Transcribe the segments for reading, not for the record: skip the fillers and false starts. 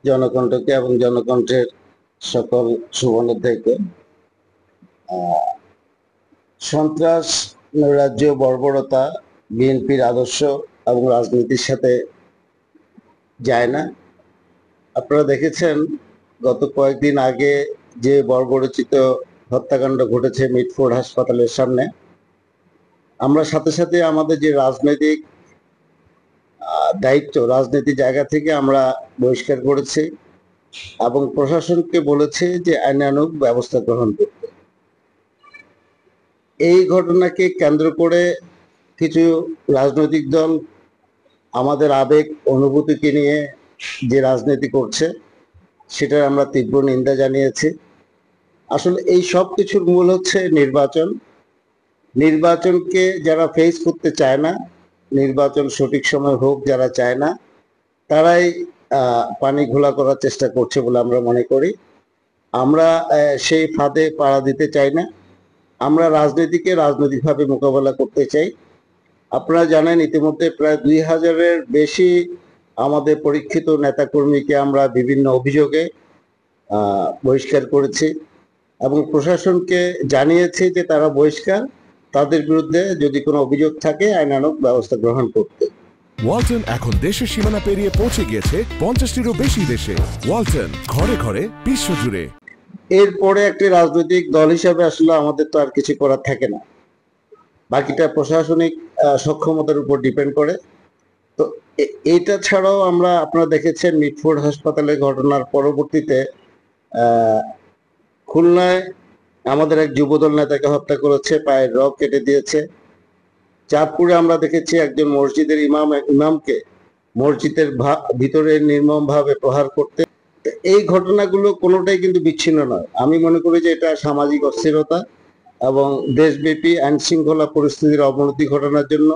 জনকণ্ঠকে এবং জনকণ্ঠের সকল শুভনোধ্যায়ীকে। সন্ত্রাস, নৈরাজ্য, বর্বরতা বিএনপির আদর্শ এবং রাজনীতির সাথে যায় না। আপনারা দেখেছেন গত কয়েকদিন আগে যে বর্বরচিত হত্যাকাণ্ড ঘটেছে মিটফোর্ড হাসপাতালের সামনে, আমরা সাথে সাথে আমাদের যে রাজনৈতিক দায়িত্ব, রাজনীতি জায়গা থেকে আমরা বহিষ্কার করেছি এবং প্রশাসনকে বলেছে যে আইনানুগ ব্যবস্থা গ্রহণ করতে। এই ঘটনাকে কেন্দ্র করে কিছু রাজনৈতিক দল আমাদের আবেগ অনুভূতিকে নিয়ে যে রাজনীতি করছে সেটার আমরা তীব্র নিন্দা জানিয়েছি। আসলে এই সব কিছুর মূল হচ্ছে নির্বাচন। নির্বাচনকে যারা ফেস করতে চায় না, নির্বাচন সঠিক সময় হোক যারা চায় না, তারাই পানি ঘোলা করার চেষ্টা করছে বলে আমরা মনে করি। আমরা সেই ফাঁদে পাড়া দিতে চাই না। আমরা রাজনীতিকে রাজনৈতিকভাবে মোকাবেলা করতে চাই। আপনারা জানেন ইতিমধ্যে প্রায় 2000-এর বেশি আমাদের পরীক্ষিত নেতাকর্মীকে আমরা বিভিন্ন অভিযোগে বহিষ্কার করেছি এবং প্রশাসনকে জানিয়েছি যে তারা বহিষ্কার, তাদের বিরুদ্ধে যদি কোনো অভিযোগ থাকে আইনানুগ ব্যবস্থা গ্রহণ করতে। ওয়ালটন এখন দেশের সীমানা পেরিয়ে পৌঁছে গিয়েছে 50টিরও বেশি দেশে। ওয়ালটন, ঘরে ঘরে, বিশ্বজুড়ে। এরপরে একটি রাজনৈতিক দল হিসাবে আসলে আমাদের তো আর কিছু করার থাকে না, বাকিটা প্রশাসনিক সক্ষমতার উপর ডিপেন্ড করে। তো এইটা ছাড়াও আপনারা দেখেছেন মিটফোর্ড হাসপাতালের ঘটনার পরবর্তীতে খুলনায় আমাদের এক যুবদল নেতাকে হত্যা করেছে, পায়ের রগ কেটে দিয়েছে। চাঁদপুরে আমরা দেখেছি একজন মসজিদের ইমামকে মসজিদের ভিতরে নির্মমভাবে প্রহার করতে। এই ঘটনাগুলো কোনোটাই কিন্তু বিচ্ছিন্ন নয়। আমি মনে করি যে এটা সামাজিক অস্থিরতা এবং দেশব্যাপী আইন শৃঙ্খলা পরিস্থিতির অবনতি ঘটানোর জন্য,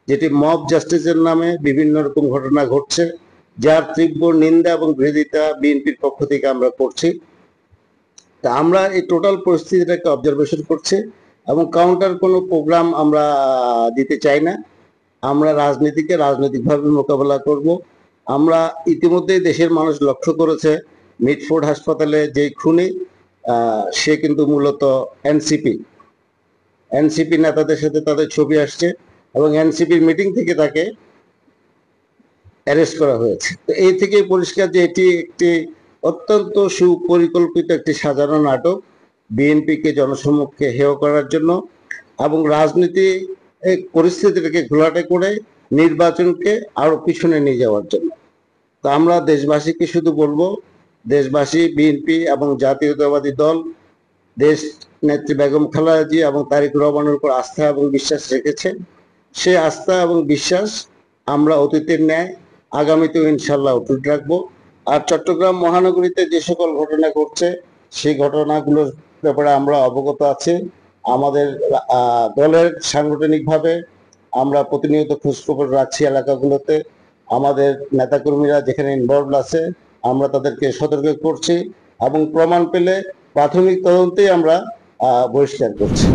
যেটি মব জাস্টিসের নামে বিভিন্ন রকম ঘটনা ঘটছে, যার তীব্র নিন্দা এবং বিরোধিতা বিএনপির পক্ষ থেকে আমরা করছি। তা আমরা এই টোটাল পরিস্থিতিটাকে অবজারভেশন করছি এবং কাউন্টার কোনো প্রোগ্রাম আমরা দিতে চাই না। আমরা রাজনীতিকে রাজনৈতিকভাবে মোকাবেলা করব। আমরা ইতিমধ্যেই দেশের মানুষ লক্ষ্য করেছে মিটফোর্ড হাসপাতালে যে খুনি, সে কিন্তু মূলত এনসিপি নেতাদের সাথে তাদের ছবি আসছে এবং এনসিপির মিটিং থেকে তাকে অ্যারেস্ট করা হয়েছে। তো এই থেকে পরিষ্কার যে এটি একটি অত্যন্ত সুপরিকল্পিত একটি সাজানো নাটক, বিএনপিকে জনসম্মুখে হেয় করার জন্য এবং রাজনীতি পরিস্থিতিটাকে ঘোলাটে করে নির্বাচনকে আরো পিছনে নিয়ে যাওয়ার জন্য। তো আমরা দেশবাসীকে শুধু বলবো, দেশবাসী বিএনপি এবং জাতীয়তাবাদী দল দেশ নেত্রী বেগম খালেদা জিয়া এবং তারেক রহমানের উপর আস্থা এবং বিশ্বাস রেখেছে। সে আস্থা এবং বিশ্বাস আমরা অতীতের ন্যায় আগামীতেও ইনশাল্লাহ অটুট রাখবো। আর চট্টগ্রাম মহানগরীতে যে সকল ঘটনা ঘটছে সেই ঘটনাগুলোর ব্যাপারে আমরা অবগত আছি। আমাদের দলের সাংগঠনিকভাবে আমরা প্রতিনিয়ত খোঁজখবর রাখছি এলাকাগুলোতে। আমাদের নেতাকর্মীরা যেখানে ইনভলভ আছে আমরা তাদেরকে সতর্ক করছি এবং প্রমাণ পেলে প্রাথমিক তদন্তেই আমরা বহিষ্কার করছি।